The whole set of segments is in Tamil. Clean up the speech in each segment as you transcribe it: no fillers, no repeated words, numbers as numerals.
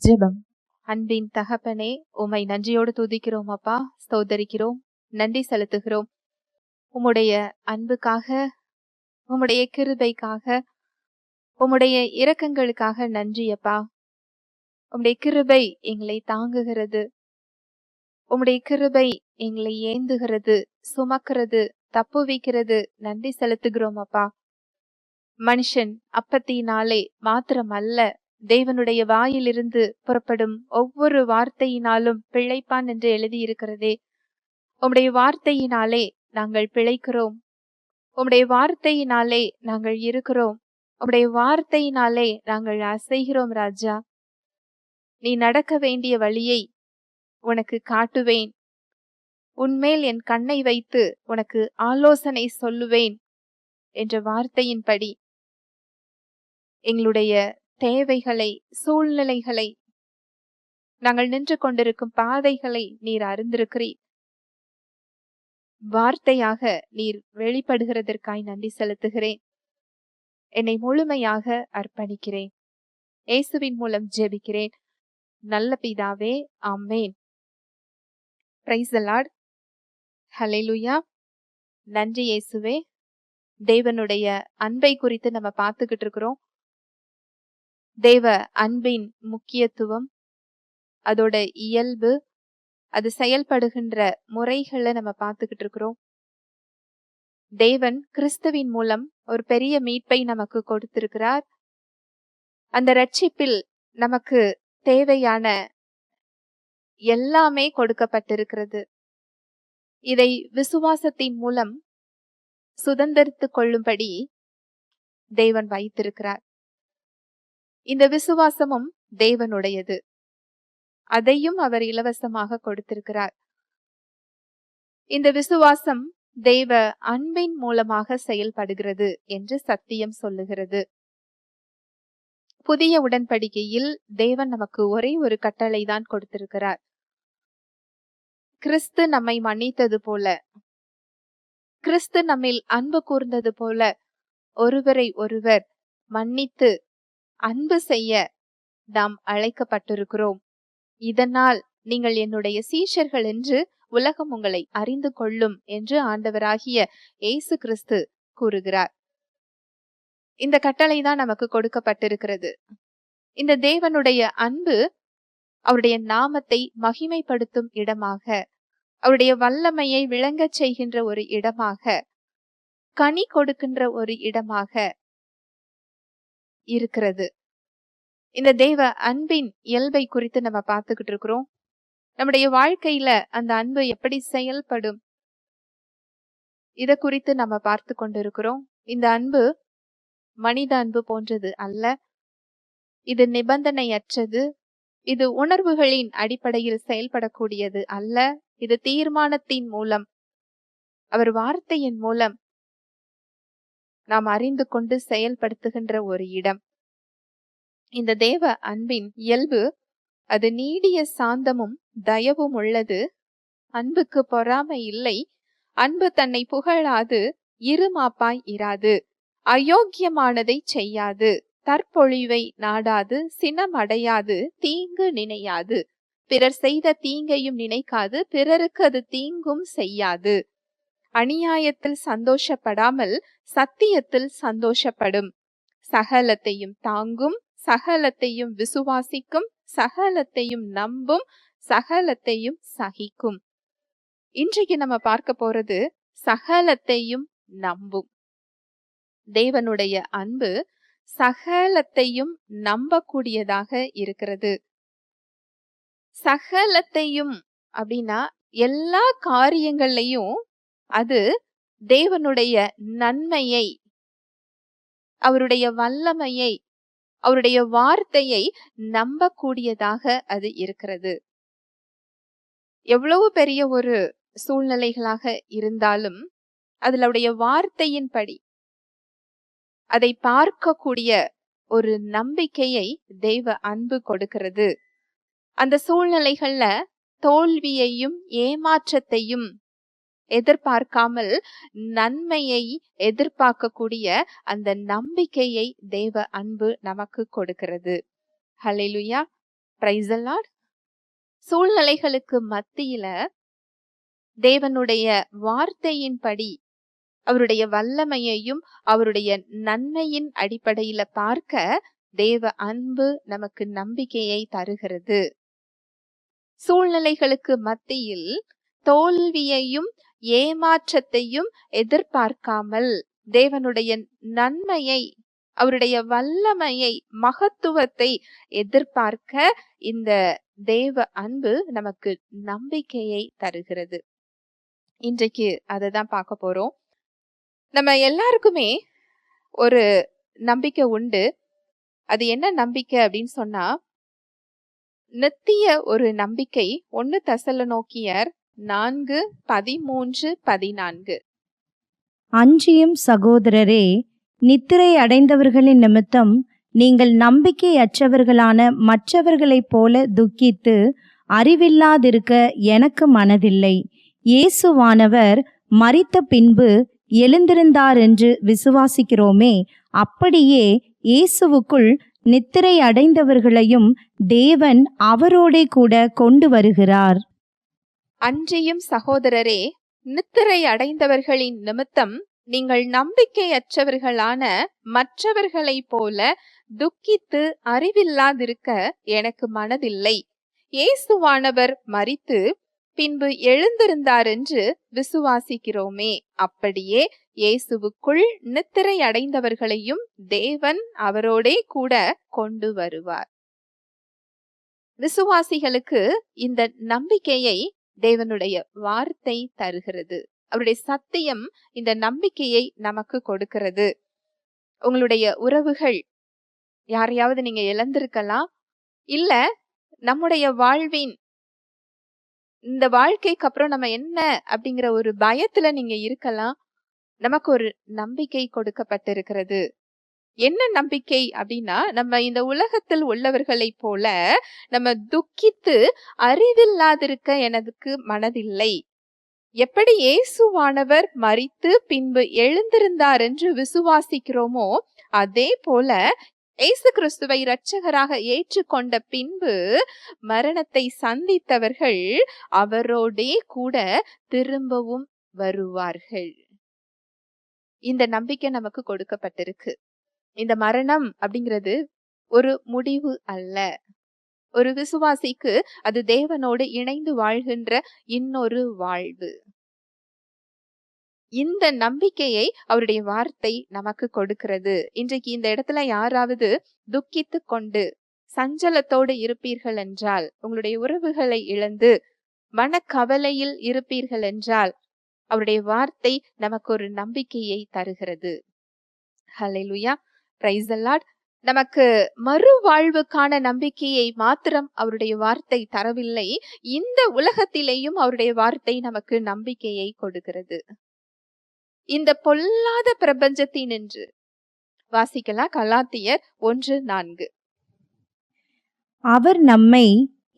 ஜெபம். அன்பின் தகப்பனே, உம்மை நன்றியோடு துதிக்கிறோம் அப்பா, ஸ்தோத்தரிக்கிறோம், நன்றி செலுத்துகிறோம். உம்முடைய அன்புக்காக, உம்முடைய கிருபைக்காக, உம்முடைய இரக்கங்களுக்காக நன்றி அப்பா. உம்முடைய கிருபை எங்களை தாங்குகிறது, உம்முடைய கிருபை எங்களை ஏந்துகிறது, சுமக்கிறது, தப்புவிக்கிறது. நன்றி செலுத்துகிறோம் அப்பா. மனுஷன் அப்பத்தினாலே மாத்திரமல்ல, தேவனுடைய வாயிலிருந்து புறப்படும் ஒவ்வொரு வார்த்தையினாலும் பிழைப்பான் என்று எழுதியிருக்கிறதே. உம்முடைய வார்த்தையினாலே நாங்கள் பிழைக்கிறோம், உம்முடைய வார்த்தையினாலே நாங்கள் இருக்கிறோம், உம்முடைய வார்த்தையினாலே நாங்கள் அசைகிறோம். ராஜா, நீ நடக்க வேண்டிய வழியை உனக்கு காட்டுவேன், உன்மேல் என் கண்ணை வைத்து உனக்கு ஆலோசனை சொல்லுவேன் என்ற வார்த்தையின்படி எங்களுடைய தேவைகளை, சூழ்நிலைகளை, நாங்கள் நின்று கொண்டிருக்கும் பாதைகளை நீர் அறிந்திருக்கிறீர். வார்த்தையாக நீர் வெளிப்படுகிறதற்காய் நன்றி செலுத்துகிறேன். என்னை முழுமையாக அர்ப்பணிக்கிறேன். இயேசுவின் மூலம் ஜெபிக்கிறேன் நல்ல பிதாவே, ஆமென். Price the Lord. ஹல்லேலூயா. நன்றி இயேசுவே. தேவனுடைய அன்பை குறித்து நம்ம பார்த்துக்கிட்டு இருக்கிறோம். தேவ அன்பின் முக்கியத்துவம், அதோட இயல்பு, அது செயல்படுகின்ற முறைகளை நம்ம பார்த்துக்கிட்டு இருக்கிறோம். தேவன் கிறிஸ்துவின் மூலம் ஒரு பெரிய மீட்பை நமக்கு கொடுத்திருக்கிறார். அந்த ரட்சிப்பில் நமக்கு தேவையான எல்லாமே கொடுக்கப்பட்டிருக்கிறது. இதை விசுவாசத்தின் மூலம் சுதந்தரித்துக் கொள்ளும்படி தேவன் வைத்திருக்கிறார். இந்த விசுவாசமும் தேவனுடையது, அதையும் அவர் இலவசமாக கொடுத்திருக்கிறார். இந்த விசுவாசம் தேவ அன்பின் மூலமாக செயல்படுகிறது என்று சத்தியம் சொல்லுகிறது. புதிய உடன்படிக்கையில் தேவன் நமக்கு ஒரே ஒரு கட்டளை தான் கொடுத்திருக்கிறார். கிறிஸ்து நம்மை மன்னித்தது போல, கிறிஸ்து நம்மில் அன்பு கூர்ந்தது போல, ஒருவரை ஒருவர் மன்னித்து அன்பு செய்ய நாம் அழைக்கப்பட்டிருக்கிறோம். இதனால் நீங்கள் என்னுடைய சீஷர்கள் என்று உலகம் உங்களை அறிந்து கொள்ளும் என்று ஆண்டவராகிய இயேசு கிறிஸ்து கூறுகிறார். இந்த கட்டளை தான் நமக்கு கொடுக்கப்பட்டிருக்கிறது. இந்த தேவனுடைய அன்பு அவருடைய நாமத்தை மகிமைப்படுத்தும் இடமாக, அவருடைய வல்லமையை விளங்கச் செய்கின்ற ஒரு இடமாக, கனி கொடுக்கின்ற ஒரு இடமாக இருக்கிறது. இந்த தேவ அன்பின் இயல்பை குறித்து நம்ம பார்த்துக்கிட்டு இருக்கிறோம். நம்முடைய வாழ்க்கையில அந்த அன்பு எப்படி செயல்படும், இத குறித்து நம்ம பார்த்து கொண்டிருக்கிறோம். இந்த அன்பு மனித அன்பு போன்றது அல்ல. இது நிபந்தனையற்றது. இது உணர்வுகளின் அடிப்படையில் செயல்படக்கூடியது அல்ல. இது தீர்மானத்தின் மூலம், அவர் வார்த்தையின் மூலம் நாம் அறிந்து கொண்டு செயல்படுத்துகின்ற ஒரு இடம். இந்த தேவ அன்பின் இயல்பு, அது நீடிய சாந்தமும் தயவும் உள்ளது. அன்புக்கு பொறாமை இல்லை. அன்பு தன்னை புகழாது, இருமாப்பாய் இராது, அயோக்கியமானதை செய்யாது, தற்பொழிவை நாடாது, சினமடையாது, தீங்கு நினையாது, பிறர் செய்த தீங்கையும் நினைக்காது, பிறருக்கு அது தீங்கும் செய்யாது, அநியாயத்தில் சந்தோஷப்படாமல் சத்தியத்தில் சந்தோஷப்படும், சகலத்தையும் தாங்கும், சகலத்தையும் விசுவாசிக்கும், சகலத்தையும் நம்பும், சகலத்தையும் சகிக்கும். இன்றைக்கு நம்ம பார்க்க போறது சகலத்தையும் நம்பும். தேவனுடைய அன்பு சகலத்தையும் நம்பக்கூடியதாக இருக்கிறது. சகலத்தையும் அப்படின்னா எல்லா காரியங்கள்லையும் அது தேவனுடைய நன்மையை, அவருடைய வல்லமையை, அவருடைய வார்த்தையை நம்பக்கூடியதாக அது இருக்கிறது. எவ்வளவு பெரிய ஒரு சூழ்நிலைகளாக இருந்தாலும் அதுல வார்த்தையின்படி அதை பார்க்கக்கூடிய ஒரு நம்பிக்கையை தெய்வ அன்பு கொடுக்கிறது. அந்த சூழ்நிலைகள்ல தோல்வியையும் ஏமாற்றத்தையும் எதிர்பார்க்காமல் நன்மையை எதிர்பார்க்கக்கூடிய அந்த நம்பிக்கையை தேவ அன்பு நமக்கு கொடுக்கிறது. ஹல்லேலூயா. Praise the lord. சூழ்நிலைகளுக்கு மத்தியில தேவனுடைய வார்த்தையின்படி அவருடைய வல்லமையையும் அவருடைய நன்மையின் அடிப்படையில பார்க்க தேவ அன்பு நமக்கு நம்பிக்கையை தருகிறது. சூழ்நிலைகளுக்கு மத்தியில் தோல்வியையும் ஏமாற்றத்தையும் எதிர்பார்க்காமல் தேவனுடைய நன்மையை, அவருடைய வல்லமையை, மகத்துவத்தை எதிர்பார்க்க இந்த தேவ அன்பு நமக்கு நம்பிக்கையை தருகிறது. இன்றைக்கு அதை தான் பார்க்க போறோம். நம்ம எல்லாருக்குமே ஒரு நம்பிக்கை உண்டு. அது என்ன நம்பிக்கை அப்படின்னு சொன்னா, நித்திய ஒரு நம்பிக்கை. 1 தெசலோனிக்கேயர் 4:13-14. அன்றியும் சகோதரரே, நித்திரை அடைந்தவர்களின் நிமித்தம் நீங்கள் நம்பிக்கையற்றவர்களான மற்றவர்களைப் போல துக்கித்து அறிவில்லாதிருக்க எனக்கு மனதில்லை. இயேசுவானவர் மரித்த பின்பு எழுந்திருந்தார் என்று விசுவாசிக்கிறோமே, அப்படியே இயேசுவுக்குள் நித்திரை அடைந்தவர்களையும் தேவன் அவரோடே கூட கொண்டு வருகிறார். அன்றியும் சகோதரரே, நித்திரை அடைந்தவர்களின் நிமித்தம் நீங்கள் நம்பிக்கையற்றவர்களான மற்றவர்களைப் போல துக்கித்து அறிவில்லாதிருக்க எனக்கு மனதில்லை. இயேசுவானவர் மரித்து பின்பு எழுந்திருந்தார் என்று விசுவாசிக்கிறோமே, அப்படியே இயேசுவுக்குள் நித்திரை அடைந்தவர்களையும் தேவன் அவரோடே கூட கொண்டு வருவார். விசுவாசிகளுக்கு இந்த நம்பிக்கையை தேவனுடைய வார்த்தை தருகிறது. அவருடைய சத்தியம் இந்த நம்பிக்கையை நமக்கு கொடுக்கிறது. உங்களுடைய உறவுகள் யாரையாவது நீங்க இழந்திருக்கலாம், இல்ல நம்முடைய வாழ்வின் இந்த வாழ்க்கைக்கு அப்புறம் நம்ம என்ன அப்படிங்கிற ஒரு பயத்துல நீங்க இருக்கலாம். நமக்கு ஒரு நம்பிக்கை கொடுக்கப்பட்டிருக்கிறது. என்ன நம்பிக்கை அப்படின்னா, நம்ம இந்த உலகத்தில் உள்ளவர்களை போல நம்ம துக்கித்து அறிவில்லாதிருக்க எனக்கு மனதில்லை. எப்படி இயேசுவானவர் மரித்து பின்பு எழுந்திருந்தார் என்று விசுவாசிக்கிறோமோ, அதே போல இயேசு கிறிஸ்துவை இரட்சகராக ஏற்றுக்கொண்ட பின்பு மரணத்தை சந்தித்தவர்கள் அவரோடே கூட திரும்பவும் வருவார்கள். இந்த நம்பிக்கை நமக்கு கொடுக்கப்பட்டிருக்கு. இந்த மரணம் அப்படிங்கிறது ஒரு முடிவு அல்ல. ஒரு விசுவாசிக்கு அது தேவனோடு இணைந்து வாழ்கின்ற இன்னொரு வாழ்வு. இந்த நம்பிக்கையை அவருடைய வார்த்தை நமக்கு கொடுக்கிறது. இன்றைக்கு இந்த இடத்துல யாராவது துக்கித்து கொண்டு சஞ்சலத்தோடு இருப்பீர்கள் என்றால், உங்களுடைய உறவுகளை இழந்து மனக்கவலையில் இருப்பீர்கள் என்றால், அவருடைய வார்த்தை நமக்கு ஒரு நம்பிக்கையை தருகிறது. Hallelujah, praise the Lord. நமக்கு மறுவாழ்வுக்கான நம்பிக்கையை மாத்திரம் அவருடைய வார்த்தை தரவில்லை, இந்த உலகத்திலேயும் அவருடைய வார்த்தை நமக்கு நம்பிக்கையை கொடுக்கிறது. இந்த பொல்லாத பிரபஞ்சத்தினின்று வாசிக்கலாம். கலாத்தியர் 1:4. அவர் நம்மை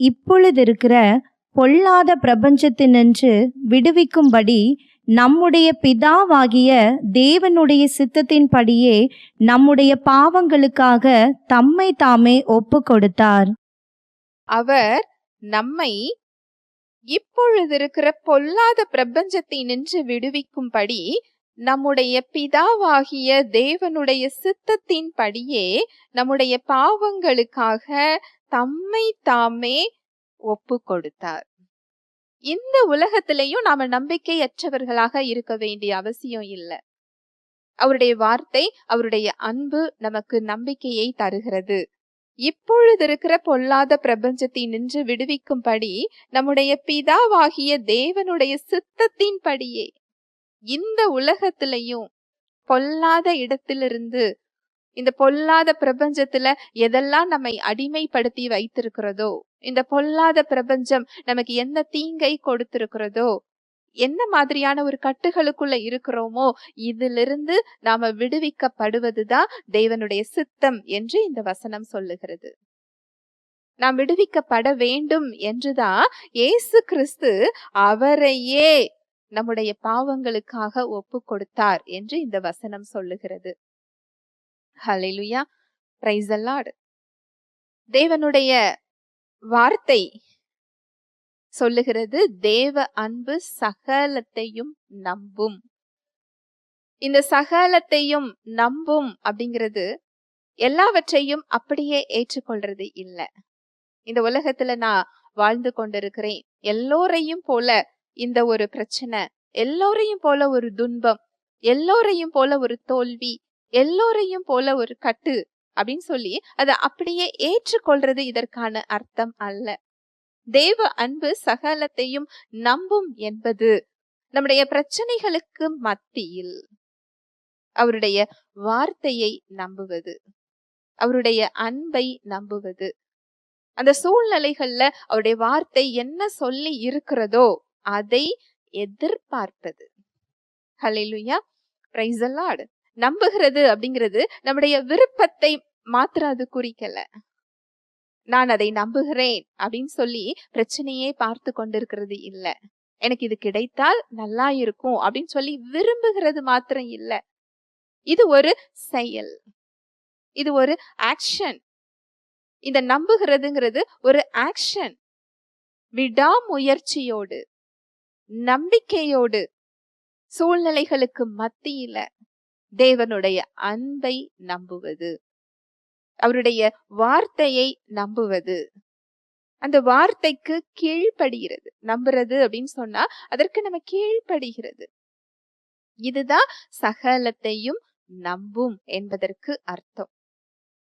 இப்பொழுதிருக்கிற பொல்லாத பிரபஞ்சத்தினின்று விடுவிக்கும்படி நம்முடைய பிதாவாகிய தேவனுடைய சித்தத்தின்படியே நம்முடைய பாவங்களுக்காக தம்மை தாமே ஒப்பு கொடுத்தார். அவர் நம்மை இப்பொழுதிருக்கிற பொல்லாத பிரபஞ்சத்தினின்று விடுவிக்கும்படி நம்முடைய பிதாவாகிய தேவனுடைய சித்தத்தின்படியே நம்முடைய பாவங்களுக்காக தம்மை தாமே ஒப்பு கொடுத்தார். இந்த உலகத்திலையும் நாம நம்பிக்கையற்றவர்களாக இருக்க வேண்டிய அவசியம் இல்லை. அவருடைய வார்த்தை, அவருடைய அன்பு நமக்கு நம்பிக்கையை தருகிறது. இப்பொழுது இருக்கிற பொல்லாத பிரபஞ்சத்தினின்று விடுவிக்கும்படி நம்முடைய பிதாவாகிய தேவனுடைய சித்தத்தின்படியே இந்த உலகத்திலையும் பொல்லாத இடத்திலிருந்து, இந்த பொல்லாத பிரபஞ்சத்துல எதெல்லாம் நம்மை அடிமைப்படுத்தி வைத்திருக்கிறதோ, இந்த பொல்லாத பிரபஞ்சம் நமக்கு என்ன தீங்கை கொடுத்திருக்கிறதோ, என்ன மாதிரியான ஒரு கட்டுகளுக்குள்ள இருக்கிறோமோ, இதிலிருந்து நாம விடுவிக்கப்படுவதுதான் தேவனுடைய சித்தம் என்று இந்த வசனம் சொல்லுகிறது. நாம் விடுவிக்கப்பட வேண்டும் என்றுதான் இயேசு கிறிஸ்து அவரையே நம்முடைய பாவங்களுக்காக ஒப்பு கொடுத்தார் என்று இந்த வசனம் சொல்லுகிறது. ஹல்லேலூயா, பிரைஸ் தி லார்ட். தேவனுடைய வார்த்தை சொல்லுகிறது, தேவ அன்பு சகலத்தையும் நம்பும். இந்த சகலத்தையும் நம்பும் அப்படிங்கிறது எல்லாவற்றையும் அப்படியே ஏற்றுக்கொள்றது இல்ல. இந்த உலகத்துல நான் வாழ்ந்து கொண்டிருக்கிறேன், எல்லோரையும் போல இந்த ஒரு பிரச்சனை, எல்லோரையும் போல ஒரு துன்பம், எல்லோரையும் போல ஒரு தோல்வி, எல்லோரையும் போல ஒரு கட்டு அப்படின்னு சொல்லி அதை அப்படியே ஏற்றுக்கொள்றது இதற்கான அர்த்தம் அல்ல. தேவ அன்பு சகலத்தையும் நம்பும் என்பது நம்முடைய பிரச்சனைகளுக்கு மத்தியில் அவருடைய வார்த்தையை நம்புவது, அவருடைய அன்பை நம்புவது. அந்த சூழ்நிலைகள்ல அவருடைய வார்த்தை என்ன சொல்லி இருக்கிறதோ அதை எதிர்பார்ப்பது. ஹல்லேலூயா, பிரைஸ் தி லார்ட். நம்புகிறது அப்படிங்கிறது நம்முடைய விருப்பத்தை மாத்திரம் அது குறிக்கல. நான் அதை நம்புகிறேன் அப்படின்னு சொல்லி பிரச்சனையே பார்த்து கொண்டிருக்கிறது இல்ல. எனக்கு இது கிடைத்தால் நல்லா இருக்கும் அப்படின்னு சொல்லி விரும்புகிறது மாத்திரம் இல்ல. இது ஒரு செயல், இது ஒரு ஆக்ஷன். இந்த நம்புகிறதுங்கிறது ஒரு ஆக்ஷன். விடாமுயற்சியோடு, நம்பிக்கையோடு, சூழ்நிலைகளுக்கு மத்தியில தேவனுடைய அன்பை நம்புவது, அவருடைய வார்த்தையை நம்புவது, அந்த வார்த்தைக்கு கீழ்ப்படுகிறது. நம்புறது அப்படின்னு சொன்னா அதற்கு நம்ம கீழ்ப்படுகிறது. இதுதான் சகலத்தையும் நம்பும் என்பதற்கு அர்த்தம்.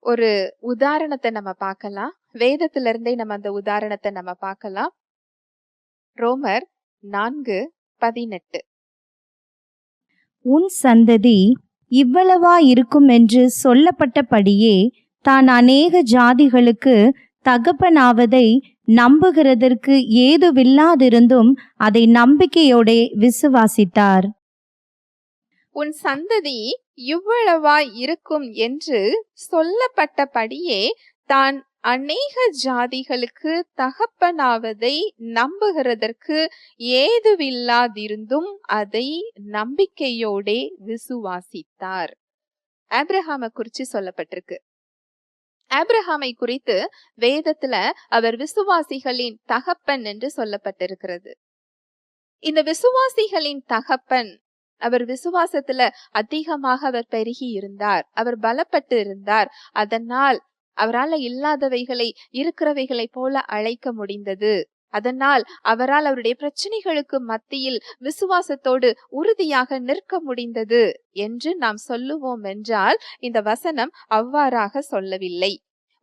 ஒரு உதாரணத்தை நம்ம பார்க்கலாம். வேதத்துல இருந்தே நம்ம அந்த உதாரணத்தை நம்ம பார்க்கலாம். ரோமர் 4:18. உன் சந்ததி இவ்வளவா இருக்கும் என்று சொல்லப்பட்டபடியே தான் அநேக ஜாதிகளுக்கு தகப்பனாவதை நம்புகிறதற்கு ஏதுவில்லாதிருந்தும் அதை நம்பிக்கையோடே விசுவாசித்தார். உன் சந்ததி இவ்வளவா இருக்கும் என்று சொல்லப்பட்டபடியே தான் அநேக ஜாதிகளுக்கு தகப்பனாவதை நம்புகிறதற்கு ஏதுவில்லாதிருந்தும் அதை நம்பிக்கையோடே விசுவாசித்தார். ஆபிரகாமை குறித்து சொல்லப்பட்டிருக்கு. ஆபிரகாமை குறித்து வேதத்துல அவர் விசுவாசிகளின் தகப்பன் என்று சொல்லப்பட்டிருக்கிறது. இந்த விசுவாசிகளின் தகப்பன், அவர் விசுவாசத்துல அதிகமாக அவர் பெருகி இருந்தார், அவர் பலப்பட்டு இருந்தார். அதனால் அவரால் இல்லாதவைகளை இருக்கிறவைகளை போல அழைக்க முடிந்தது. அதனால் அவரால் அவருடைய பிரச்சனைகளுக்கு மத்தியில் விசுவாசத்தோடு உறுதியாக நிற்க முடிந்தது என்று நாம் சொல்லுவோம் என்றால், இந்த வசனம் அவ்வாறாக சொல்லவில்லை.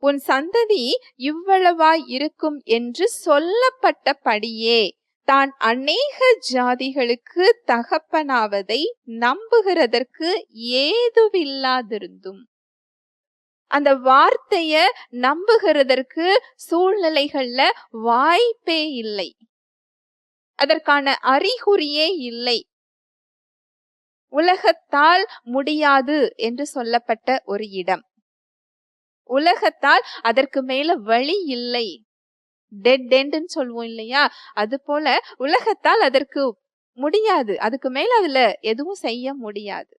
உன் சந்ததி இவ்வளவா இருக்கும் என்று சொல்லப்பட்டபடியே தான் அநேக ஜாதிகளுக்கு தகப்பனாவதை நம்புகிறதற்கு ஏதுவில்லாதிருந்தும், அந்த வார்த்தைய நம்புகிறதற்கு சூழ்நிலைகள்ல வாய்ப்பே இல்லை, அதற்கான அறிகுறியே இல்லை. உலகத்தால் முடியாது என்று சொல்லப்பட்ட ஒரு இடம், உலகத்தால் அதற்கு மேல வழி இல்லை, டெட் எண்ட்னு சொல்லுவோம் இல்லையா, அது போல உலகத்தால் அதற்கு முடியாது, அதுக்கு மேல அதுல எதுவும் செய்ய முடியாது,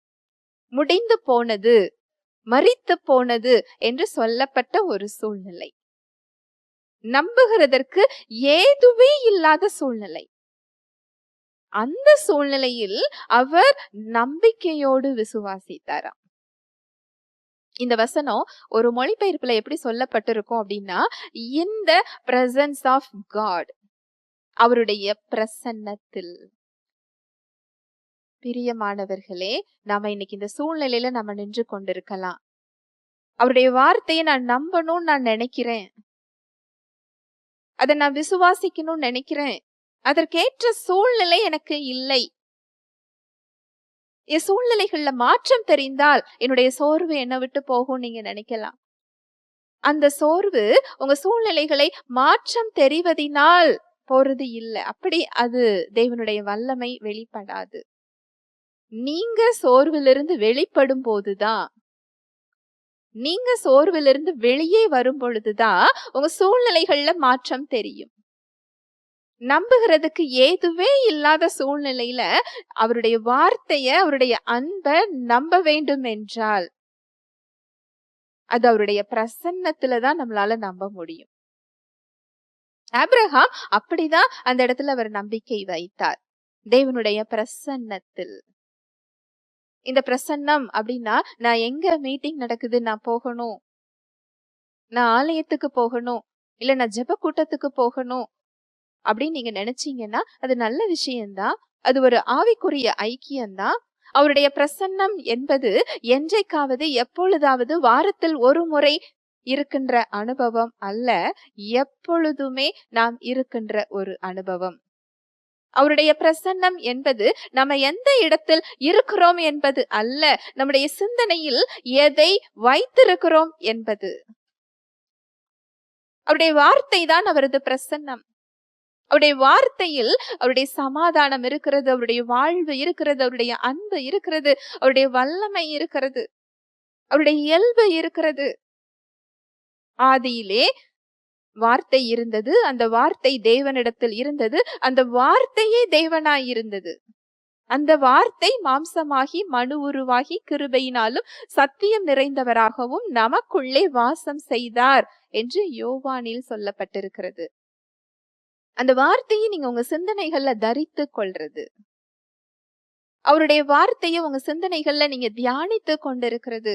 முடிந்து போனது, மரித்து போனது என்று சொல்லப்பட்ட ஒரு சூழ்நிலை, நம்புகிறதற்கு ஏதுவே இல்லாத சூழ்நிலை. அந்த சூழ்நிலையில் அவர் நம்பிக்கையோடு விசுவாசித்தாராம். இந்த வசனம் ஒரு மொழிபெயர்ப்புல எப்படி சொல்லப்பட்டிருக்கும் அப்படின்னா, in the presence of God, அவருடைய பிரசன்னத்தில். பிரியமானவர்களே, நாம இன்னைக்கு இந்த சூழ்நிலையில நம்ம நின்று கொண்டிருக்கலாம். அவருடைய வார்த்தையை நான் நம்பணும்னு நான் நினைக்கிறேன், அதை நான் விசுவாசிக்கணும்னு நினைக்கிறேன். அதற்கேற்ற சூழ்நிலை எனக்கு இல்லை. என் சூழ்நிலைகள்ல மாற்றம் தெரிந்தால் என்னுடைய சோர்வு என்னை விட்டு போகும் நீங்க நினைக்கலாம். அந்த சோர்வு உங்க சூழ்நிலைகளை மாற்றம் தெரிவதினால் போறது இல்லை. அப்படி அது தேவனுடைய வல்லமை வெளிப்படாது. நீங்க சோர்விலிருந்து வெளிப்படும் போதுதான், நீங்க சோர்விலிருந்து வெளியே வரும் பொழுதுதான் உங்க சூழ்நிலைகள்ல மாற்றம் தெரியும். நம்புகிறதுக்கு ஏதுவே இல்லாத சூழ்நிலையில அவருடைய வார்த்தைய, அவருடைய அன்பை நம்ப வேண்டும் என்றால் அது அவருடைய பிரசன்னத்துலதான் நம்மளால நம்ப முடியும். ஆபிரகாம் அப்படிதான் அந்த இடத்துல அவர் நம்பிக்கை வைத்தார், தேவனுடைய பிரசன்னத்தில். இந்த பிரசன்னம் அப்படின்னா, நான் எங்க மீட்டிங் நடக்குது நான் போகணும், நான் ஆலயத்துக்கு போகணும், இல்ல நான் ஜெப கூட்டத்துக்கு போகணும் அப்படின்னு நீங்க நினைச்சீங்கன்னா அது நல்ல விஷயம்தான். அது ஒரு ஆவிக்குரிய ஐக்கியம்தான். அவருடைய பிரசன்னம் என்பது என்றைக்காவது எப்பொழுதாவது வாரத்தில் ஒரு முறை இருக்கின்ற அனுபவம் அல்ல, எப்பொழுதுமே நாம் இருக்கின்ற ஒரு அனுபவம். அவருடைய பிரசன்னம் என்பது நம்ம எந்த இடத்தில் இருக்கிறோம் என்பது அல்ல, நம்முடைய சிந்தனையில் எதை வைத்திருக்கிறோம் என்பது. அவருடைய வார்த்தை தான் அவரது பிரசன்னம். அவருடைய வார்த்தையில் அவருடைய சமாதானம் இருக்கிறது, அவருடைய வாழ்வு இருக்கிறது, அவருடைய அன்பு இருக்கிறது, அவருடைய வல்லமை இருக்கிறது, அவருடைய இயல்பு இருக்கிறது. ஆதியிலே வார்த்தை இருந்தது, அந்த வார்த்தை தேவனிடத்தில் இருந்தது, அந்த வார்த்தையே தேவனாய் இருந்தது. அந்த வார்த்தை மாம்சமாகி மனு உருவாகி கிருபையினாலும் சத்தியம் நிறைந்தவராகவும் நமக்குள்ளே வாசம் செய்தார் என்று யோவானில் சொல்லப்பட்டிருக்கிறது. அந்த வார்த்தையை நீங்க உங்க சிந்தனைகள்ல தரித்து கொள்றது, அவருடைய வார்த்தையை உங்க சிந்தனைகள்ல நீங்க தியானித்து கொண்டிருக்கிறது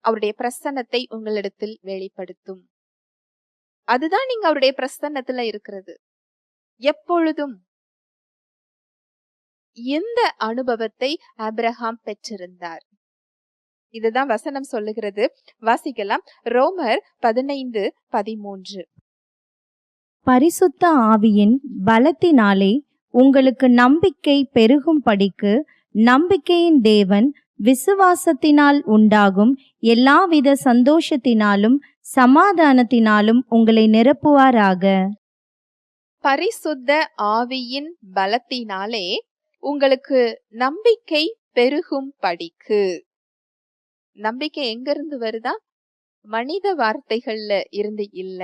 அவருடைய பிரசன்னத்தை உங்களிடத்தில் வெளிப்படுத்தும். அதுதான் நீங்க அவருடைய பிரசன்னத்துல இருக்கிறது. எப்பொழுதும் இந்த அனுபவத்தை ஆபிரகாம் பெற்றிருந்தார். இதுதான் வசனம் சொல்லுகிறது. வாசிக்கலாம். ரோமர் 15:13. பரிசுத்த ஆவியின் பலத்தினாலே உங்களுக்கு நம்பிக்கை பெருகும்படிக்கு நம்பிக்கையின் தேவன் விசுவாசத்தினால் உண்டாகும் எல்லாவித சந்தோஷத்தினாலும் சமாதானத்தினாலும் உங்களை நிரப்புவாராக. பரிசுத்த ஆவியின் பலத்தினாலே உங்களுக்கு நம்பிக்கை பெருகும் படிக்கு. நம்பிக்கை எங்க இருந்து வருதா? மனித வார்த்தைகள்ல இருந்து இல்ல,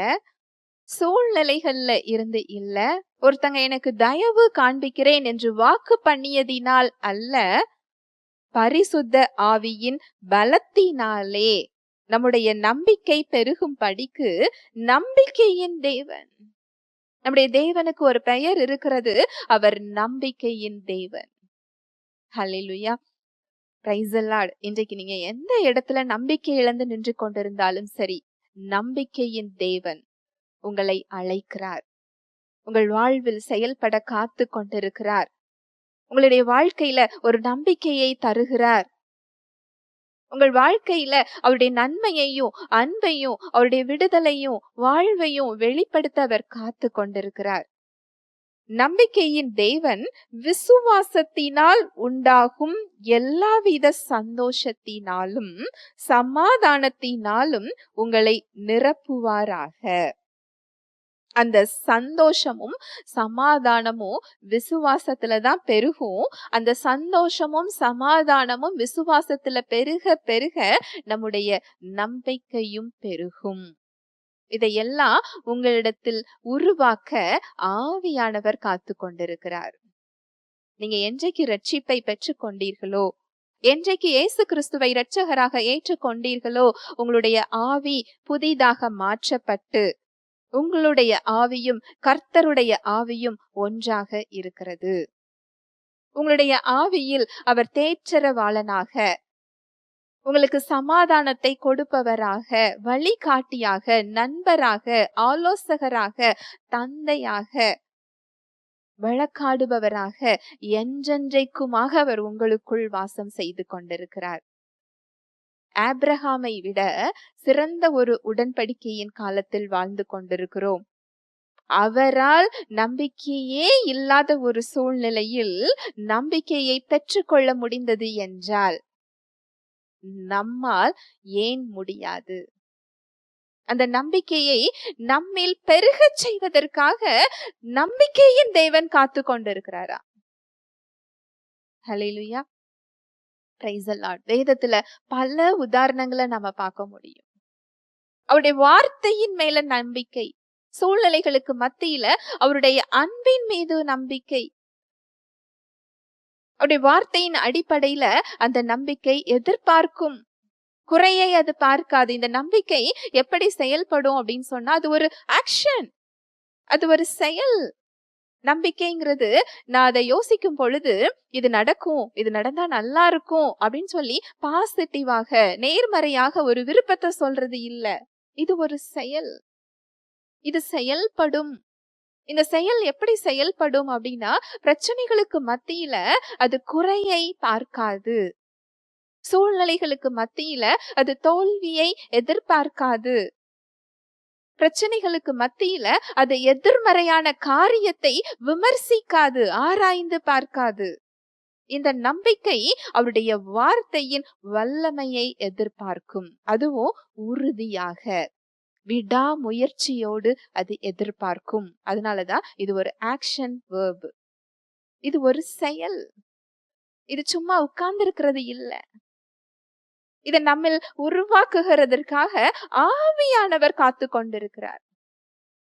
சூழ்நிலைகள்ல இருந்து இல்ல, ஒருத்தங்க எனக்கு தயவு காண்பிக்கிறேன் என்று வாக்கு பண்ணியதினால் அல்ல, பரிசுத்த ஆவியின் பலத்தினாலே நம்முடைய நம்பிக்கை பெருகும் படிக்கு நம்பிக்கையின் தேவன். நம்முடைய தேவனுக்கு ஒரு பெயர் இருக்கிறது, அவர் நம்பிக்கையின் தேவன். ஹல்லேலூயா, பிரைஸ் தி லார்ட். இன்றைக்கு நீங்க எந்த இடத்துல நம்பிக்கை இழந்து நின்று கொண்டிருந்தாலும் சரி, நம்பிக்கையின் தேவன் உங்களை அழைக்கிறார், உங்கள் வாழ்வில் செயல்பட காத்து கொண்டிருக்கிறார், உங்களுடைய வாழ்க்கையில ஒரு நம்பிக்கையை தருகிறார். உங்கள் வாழ்க்கையில அவருடைய நன்மையையும் அன்பையும் அவருடைய விடுதலையும் வாழ்வையும் வெளிப்படுத்த அவர் காத்து கொண்டிருக்கிறார். நம்பிக்கையின் தேவன் விசுவாசத்தினால் உண்டாகும் எல்லாவித சந்தோஷத்தினாலும் சமாதானத்தினாலும் உங்களை நிரப்புவாராக. அந்த சந்தோஷமும் சமாதானமும் விசுவாசத்துலதான் பெருகும். அந்த சந்தோஷமும் சமாதானமும் விசுவாசத்துல பெருக பெருக நம்முடைய நம்பிக்கையும் பெருகும். இதையெல்லாம் உங்களிடத்தில் உருவாக்க ஆவியானவர் காத்து கொண்டிருக்கிறார். நீங்க என்றைக்கு ரட்சிப்பை பெற்று கொண்டீர்களோ, என்றைக்கு இயேசு கிறிஸ்துவை இரட்சகராக ஏற்றுக்கொண்டீர்களோ, உங்களுடைய ஆவி புதிதாக மாற்றப்பட்டு உங்களுடைய ஆவியும் கர்த்தருடைய ஆவியும் ஒன்றாக இருக்கிறது. உங்களுடைய ஆவியில் அவர் தேற்றரவாளனாக, உங்களுக்கு சமாதானத்தை கொடுப்பவராக, வழிகாட்டியாக, நண்பராக, ஆலோசகராக, தந்தையாக, வழக்காடுபவராக என்றென்றைக்குமாக அவர் உங்களுக்குள் வாசம் செய்து கொண்டிருக்கிறார். ஆபிரகாமை விட சிறந்த ஒரு உடன்படிக்கையின் காலத்தில் வாழ்ந்து கொண்டிருக்கிறோம். அவரால் நம்பிக்கையே இல்லாத ஒரு சூழ்நிலையில் நம்பிக்கையை பெற்றுக்கொள்ள முடிந்தது என்றால் நம்மால் ஏன் முடியாது? அந்த நம்பிக்கையை நம்மில் பெருகச் செய்வதற்காக நம்பிக்கையின் தேவன் காத்து கொண்டிருக்கிறாரா? ஹல்லேலூயா, பிரைஸ் தி லார்ட். வேதத்துல பல உதாரணங்களை நம்ம பார்க்க முடியும். அவருடைய வார்த்தையின் மேல நம்பிக்கை, சூழ்நிலைகளுக்கு மத்தியில அவருடைய அன்பின் மீது நம்பிக்கை, அவருடைய வார்த்தையின் அடிப்படையில அந்த நம்பிக்கை எதிர்பார்க்கும், குறையை அது பார்க்காது. இந்த நம்பிக்கை எப்படி செயல்படும் அப்படின்னு சொன்னா அது ஒரு ஆக்ஷன். அது ஒரு செயல். நம்பிக்கைங்கிறது நான் அதை யோசிக்கும் பொழுது இது நடக்கும், இது நடந்தா நல்லா இருக்கும் அப்படின்னு சொல்லி பாசிட்டிவாக நேர்மறையாக ஒரு விருப்பத்தை சொல்றது இல்ல. இது ஒரு செயல். இது செயல்படும். இந்த செயல் எப்படி செயல்படும் அப்படின்னா, பிரச்சனைகளுக்கு மத்தியில அது குறையை பார்க்காது. சூழ்நிலைகளுக்கு மத்தியில அது தோல்வியை எதிர்பார்க்காது. பிரச்சனைகளுக்கு மத்தியில அது எதிர்மறையான காரியத்தை விமர்சிக்காது, ஆராய்ந்து பார்க்காது. இந்த நம்பிக்கை அவருடைய வார்த்தையின் வல்லமையை எதிர்பார்க்கும். அதுவும் உறுதியாக, விடாமுயற்சியோடு அது எதிர்பார்க்கும். அதனாலதான் இது ஒரு ஆக்ஷன் வேர்ப். இது ஒரு செயல். இது சும்மா உட்கார்ந்து இருக்கிறது இல்ல. இதை நம்மில் உருவாக்குகிறதற்காக ஆவியானவர் காத்து கொண்டிருக்கிறார்.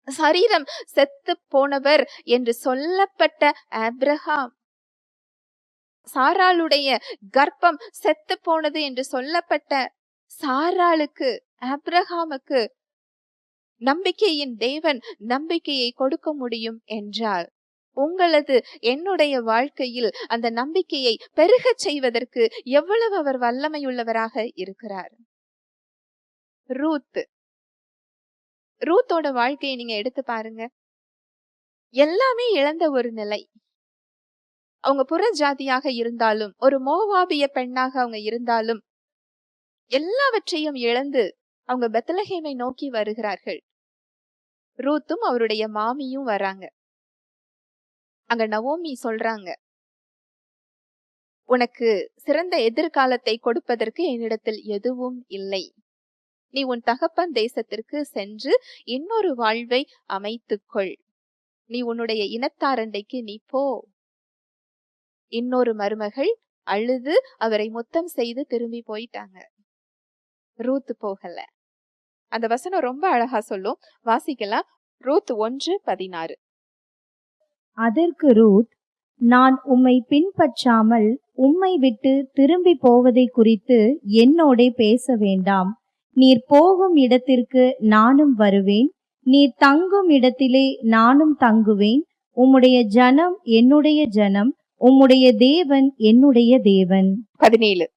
சரீரம் செத்து போனவர் என்று சொல்லப்பட்ட ஆபிரகாம், சாராளுடைய கர்ப்பம் செத்து போனது என்று சொல்லப்பட்ட சாராளுக்கு, ஆபிரகாமுக்கு நம்பிக்கையின் தேவன் நம்பிக்கையை கொடுக்க முடியும் என்றால், உங்களது என்னுடைய வாழ்க்கையில் அந்த நம்பிக்கையை பெருகச் செய்வதற்கு எவ்வளவு அவர் வல்லமையுள்ளவராக இருக்கிறார். ரூத்தோட வாழ்க்கையை நீங்க எடுத்து பாருங்க. எல்லாமே இழந்த ஒரு நிலை. அவங்க புற ஜாதியாக இருந்தாலும், ஒரு மோவாபிய பெண்ணாக அவங்க இருந்தாலும், எல்லாவற்றையும் இழந்து அவங்க பெத்லகேமை நோக்கி வருகிறார்கள். ரூத்தும் அவருடைய மாமியும் வராங்க. அங்க நவோமி சொல்றாங்க, உனக்கு சிறந்த எதிர்காலத்தை கொடுப்பதற்கு என்னிடத்தில் எதுவும் இல்லை. நீ உன் தகப்பன் தேசத்திற்கு சென்று இன்னொரு வாழ்வை அமைத்துக்கொள். நீ உன்னுடைய இனத்தாரண்டைக்கு நீ போ. இன்னொரு மருமகள் அழுது அவரை முத்தம் செய்து திரும்பி போயிட்டாங்க. ரூத் போகல. அந்த வசனம் ரொம்ப அழகா சொல்லும். வாசிக்கலாம். ரூத் 1:16. அதற்கு ரூத், நான் உம்மை பின்பற்றாமல் உம்மை விட்டு திரும்பி போவதை குறித்து என்னோடே பேச வேண்டாம். நீர் போகும் இடத்திற்கு நானும் வருவேன், நீர் தங்கும் இடத்திலே நானும் தங்குவேன். உம்முடைய ஜனம் என்னுடைய ஜனம், உம்முடைய தேவன் என்னுடைய தேவன். 17.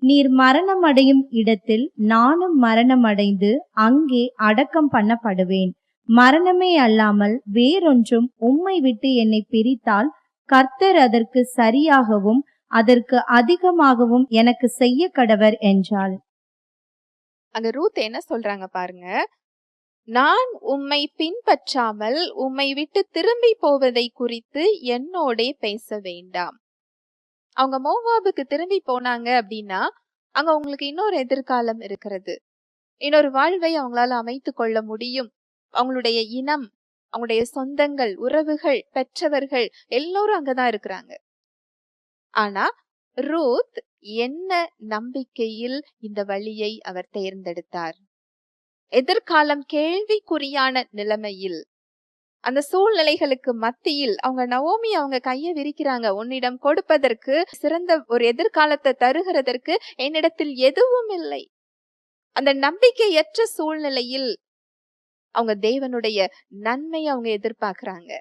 நீர் மரணம் அடையும் இடத்தில் நானும் மரணம் அடைந்து அங்கே அடக்கம் பண்ணப்படுவேன். மரணமே அல்லாமல் வேறொன்றும் உம்மை விட்டு என்னை பிரித்தால் கர்த்தர் அதற்கு சரியாகவும் அதற்கு அதிகமாகவும் எனக்கு செய்ய கடவர் என்றாள். அங்க ரூத் என்ன சொல்றாங்க பாருங்க. நான் உம்மை பின்பற்றாமல் உம்மை விட்டு திரும்பி போவதை குறித்து என்னோட பேச வேண்டாம். அவங்க மோவாபுக்கு திரும்பி போனாங்க அப்படின்னா, அங்க அவங்களுக்கு இன்னொரு எதிர்காலம் இருக்கிறது. இன்னொரு வாழ்வை அவங்களால அமைத்து கொள்ள முடியும். அவங்களுடைய இனம், அவங்களுடைய சொந்தங்கள், உறவுகள், பெற்றவர்கள் எல்லோரும் அங்கதான் இருக்கிறாங்க. ஆனா ரூத் என்ன நம்பிக்கையில் இந்த வழியை அவர் தேர்ந்தெடுத்தார்? எதிர்காலம் கேள்விக்குறியான நிலைமையில், அந்த சூழ்நிலைகளுக்கு மத்தியில் அவங்க நவோமி அவங்க கையை விரிக்கிறாங்க. உன்னிடம் கொடுப்பதற்கு, சிறந்த ஒரு எதிர்காலத்தை தருகிறதற்கு என்னிடத்தில் எதுவும் இல்லை. அந்த நம்பிக்கையற்ற சூழ்நிலையில் அவங்க தேவனுடைய நன்மையை அவங்க எதிர்பார்க்கிறாங்க.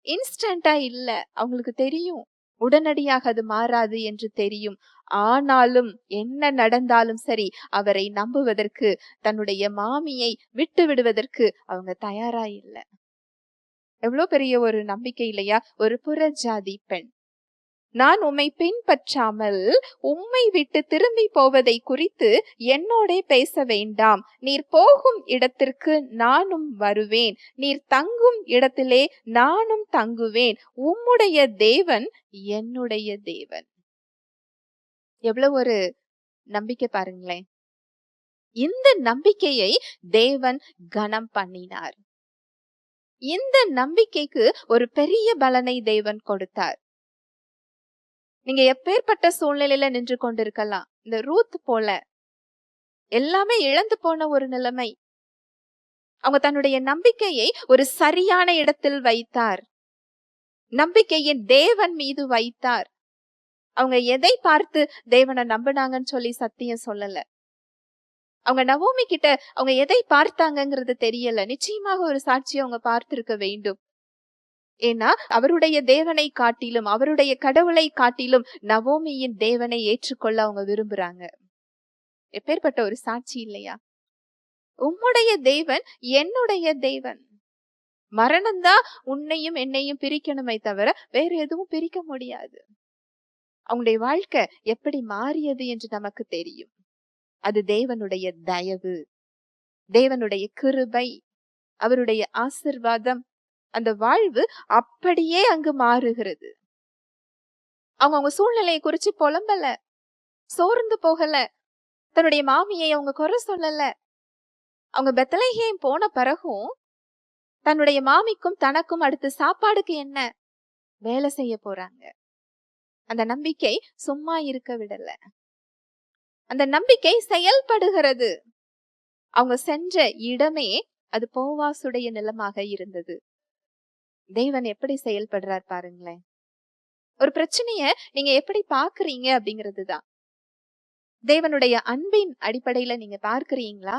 இன்ஸ்டன்டா இல்ல. அவங்களுக்கு தெரியும் உடனடியாக அது மாறாது என்று தெரியும். ஆனாலும் என்ன நடந்தாலும் சரி, அவரை நம்புவதற்கு, தன்னுடைய மாமியை விட்டு விடுவதற்கு அவங்க தயாரா இல்ல. எவ்வளவு பெரிய ஒரு நம்பிக்கை இல்லையா? ஒரு புறஜாதி பெண், நான் உம்மை பின்பற்றாமல் உம்மை விட்டு திரும்பி போவதை குறித்து என்னோட பேச வேண்டாம். நீர் போகும் இடத்திற்கு நானும் வருவேன், நீர் தங்கும் இடத்திலே நானும் தங்குவேன். உம்முடைய தேவன் என்னுடைய தேவன். எவ்வளவு ஒரு நம்பிக்கை பாருங்களேன். இந்த நம்பிக்கையை தேவன் கனம் பண்ணினார். இந்த நம்பிக்கைக்கு ஒரு பெரிய பலனை தேவன் கொடுத்தார். நீங்க எப்பேற்பட்ட சூழ்நிலையில நின்று கொண்டிருக்கலாம். இந்த ரூத் போல எல்லாமே இழந்து போன ஒரு நிலைமை. அவங்க தன்னுடைய நம்பிக்கையை ஒரு சரியான இடத்தில் வைத்தார். நம்பிக்கையின் தேவன் மீது வைத்தார். அவங்க எதை பார்த்து தேவனை நம்பினாங்கன்னு சொல்லி சத்தியம் சொல்லல. அவங்க நவோமி கிட்ட அவங்க எதை பார்த்தாங்கங்கிறது தெரியல. நிச்சயமாக ஒரு சாட்சியை அவங்க பார்த்திருக்க வேண்டும். ஏன்னா அவருடைய தேவனை காட்டிலும், அவருடைய கடவுளை காட்டிலும் நவோமியின் தேவனை ஏற்றுக்கொள்ள அவங்க விரும்புறாங்க. எப்பேற்பட்ட ஒரு சாட்சி இல்லையா? உம்முடைய தேவன் என்னுடைய தேவன். மரணம்தான் உன்னையும் என்னையும் பிரிக்கணுமே தவிர வேற எதுவும் பிரிக்க முடியாது. அவங்களுடைய வாழ்க்கை எப்படி மாறியது என்று நமக்கு தெரியும். அது தேவனுடைய தயவு, தேவனுடைய கிருபை, அவருடைய ஆசிர்வாதம். அந்த வாழ்வு அப்படியே அங்கு மாறுகிறது. அவங்க சூழ்நிலையை குறிச்சு புலம்பல, சோர்ந்து போகல, தன்னுடைய மாமியை அவங்க குறை சொல்லல. அவங்க பெத்லகேம் போன பிறகும் தன்னுடைய மாமிக்கும் தனக்கும் அடுத்து சாப்பாடுக்கு என்ன வேலை செய்ய போறாங்க. அந்த நம்பிக்கை சும்மா இருக்க விடல. அந்த நம்பிக்கை செயல்படுகிறது. அவங்க சென்ற இடமே அது போவாசுடைய நிலமாக இருந்தது. தேவன் எப்படி செயல்படுறார் பாருங்களேன். ஒரு பிரச்சனைய நீங்க எப்படி பாக்குறீங்க அப்படிங்கிறதுதான். தேவனுடைய அன்பின் அடிப்படையில நீங்க பார்க்கிறீங்களா?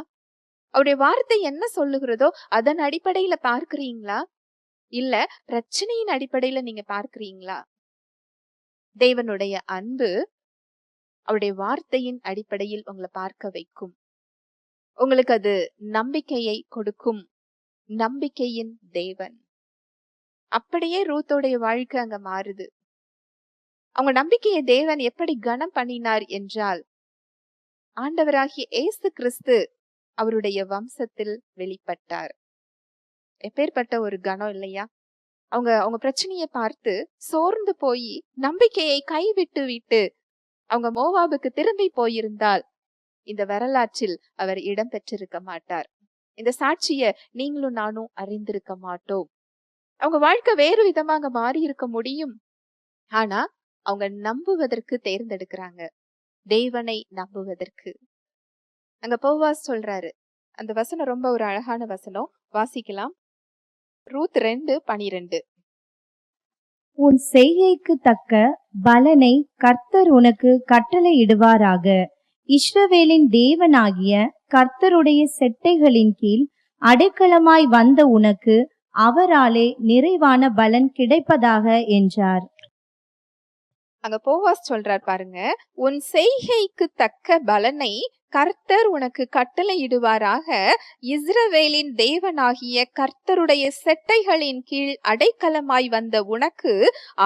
அவருடைய வார்த்தை என்ன சொல்லுகிறதோ அதன் அடிப்படையில பார்க்கிறீங்களா? இல்ல பிரச்சனையின் அடிப்படையில நீங்க பார்க்கிறீங்களா? தேவனுடைய அன்பு அவருடைய வார்த்தையின் அடிப்படையில் உங்களை பார்க்க வைக்கும். உங்களுக்கு அது நம்பிக்கையை கொடுக்கும். நம்பிக்கையின் தேவன். அப்படியே ரூத்தோடைய வாழ்க்கை அங்க மாறுது. அவங்க நம்பிக்கையை தேவன் எப்படி கனம் பண்ணினார் என்றால், ஆண்டவராகிய இயேசு கிறிஸ்து அவருடைய வம்சத்தில் வெளிப்பட்டார். எப்பேற்பட்ட ஒரு கனம் இல்லையா? அவங்க பிரச்சனையை பார்த்து சோர்ந்து போய் நம்பிக்கையை கைவிட்டு விட்டு அவங்க மோவாபுக்கு திரும்பி போயிருந்தால் இந்த வரலாற்றில் அவர் இடம் பெற்றிருக்க மாட்டார். இந்த சாட்சிய நீங்களும் நானும் அறிந்திருக்க மாட்டோம். அவங்க வாழ்க்கை வேறு விதமாக மாறி இருக்க முடியும். ஆனா அவங்க நம்புவதற்கு தேர்ந்தெடுக்கிறாங்க. தேவனை நம்புவதற்கு. அங்க போவாஸ் சொல்றாரு. அந்த வசனம் ரொம்ப ஒரு அழகான வசனம். வாசிக்கலாம். ரூத் 2:12. உன் செய்கைக்கு தக்க பலனை கர்த்தர் உனக்கு கட்டளையிடுவாராக. இஸ்ரவேலின் தேவனாகிய கர்த்தருடைய செட்டைகளின் கீழ் அடைக்கலமாய் வந்த உனக்கு அவராலே நிறைவான பலன் கிடைப்பதாக என்றார். அங்க போவாஸ் சொல்றார் பாருங்க. உன் செய்கைக்கு தக்க பலனை கர்த்தர் உனக்கு கட்டளையிடுவாராக. இஸ்ரவேலின் தேவனாகிய கர்த்தருடைய செட்டைகளின் கீழ் அடைக்கலமாய் வந்த உனக்கு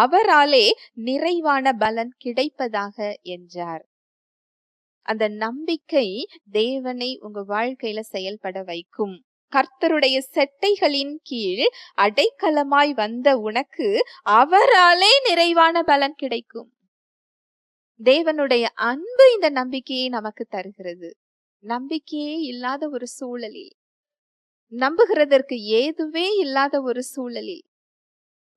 அவராலே நிறைவான பலன் கிடைப்பதாக என்றார். அந்த நம்பிக்கை தேவனை உங்க வாழ்க்கையில செயல்பட வைக்கும். கர்த்தருடைய செட்டைகளின் கீழ் அடைக்கலமாய் வந்த உனக்கு அவராலே நிறைவான பலன் கிடைக்கும். தேவனுடைய அன்பு இந்த நம்பிக்கையை நமக்கு தருகிறது. நம்பிக்கையே இல்லாத ஒரு சூழலில், நம்புகிறதற்கு ஏதுவே இல்லாத ஒரு சூழலில்,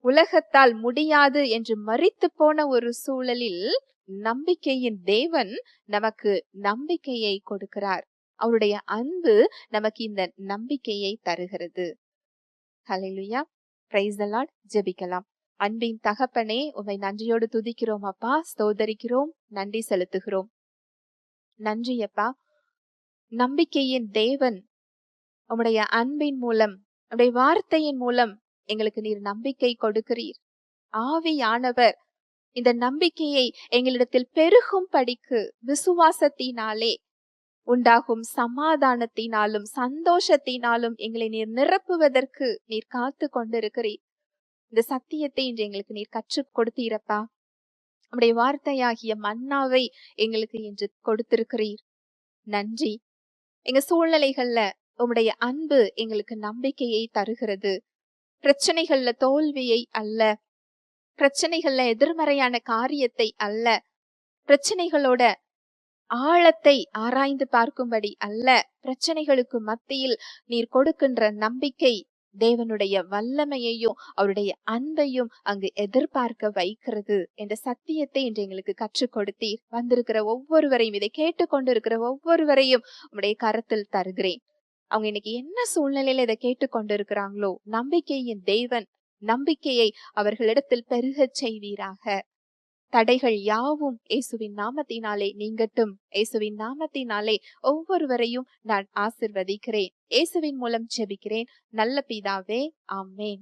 உலகத்தால் முடியாது என்று மரித்து போன ஒரு சூழலில் நம்பிக்கையின் தேவன் நமக்கு நம்பிக்கையை கொடுக்கிறார். அவருடைய அன்பு நமக்கு இந்த நம்பிக்கையை தருகிறது. ஹல்லேலூயா. Praise the Lord. ஜெபிக்கலாம். அன்பின் தகப்பனே, உம்மை நன்றியோடு துதிக்கிறோம் அப்பா, ஸ்தோத்தரிக்கிறோம், நன்றி செலுத்துகிறோம். நன்றி அப்பா. நம்பிக்கையின் தேவன் உம்முடைய அன்பின் மூலம், உம்முடைய வார்த்தையின் மூலம் எங்களுக்கு நீர் நம்பிக்கை கொடுக்கிறீர். ஆவியானவர் இந்த நம்பிக்கையை எங்களிடத்தில் பெருகும் படிக்கு விசுவாசத்தினாலே உண்டாகும் சமாதானத்தினாலும் சந்தோஷத்தினாலும் எங்களை நீர் நிரப்புவதற்கு நீர் காத்து கொண்டிருக்கிறீர். இந்த சத்தியத்தை இன்று எங்களுக்கு நீர் கற்றுக் கொடுத்தீரப்பா. நம்முடைய வார்த்தையாகிய மன்னாவை எங்களுக்கு இன்று கொடுத்திருக்கிறீர். நன்றி. எங்க சூழ்நிலைகள்ல உம்முடைய அன்பு எங்களுக்கு நம்பிக்கையை தருகிறது. பிரச்சனைகள்ல தோல்வியை அல்ல, பிரச்சனைகள்ல எதிர்மறையான காரியத்தை அல்ல, பிரச்சனைகளோட ஆழத்தை ஆராய்ந்து பார்க்கும்படி அல்ல, பிரச்சனைகளுக்கு மத்தியில் நீர் கொடுக்கின்ற நம்பிக்கை தேவனுடைய வல்லமையையும் அவருடைய அன்பையும் அங்கு எதிர்பார்க்க வைக்கிறது என்ற சத்தியத்தை இன்று எங்களுக்கு கற்றுக் கொடுத்தீர். வந்திருக்கிற ஒவ்வொருவரையும், இதை கேட்டுக்கொண்டிருக்கிற ஒவ்வொருவரையும் உம்முடைய கரத்தில் தருகிறேன். அவங்க இன்னைக்கு என்ன சூழ்நிலையில இதை கேட்டுக்கொண்டு இருக்கிறாங்களோ, நம்பிக்கையின் தேவன் நம்பிக்கையை அவர்களிடத்தில் பெருகச் செய்வீராக. தடைகள் யாவும் இயேசுவின் நாமத்தினாலே நீங்கட்டும். இயேசுவின் நாமத்தினாலே ஒவ்வொருவரையும் நான் ஆசிர்வதிக்கிறேன். இயேசுவின் மூலம் ஜெபிக்கிறேன் நல்ல பிதாவே, ஆமென்.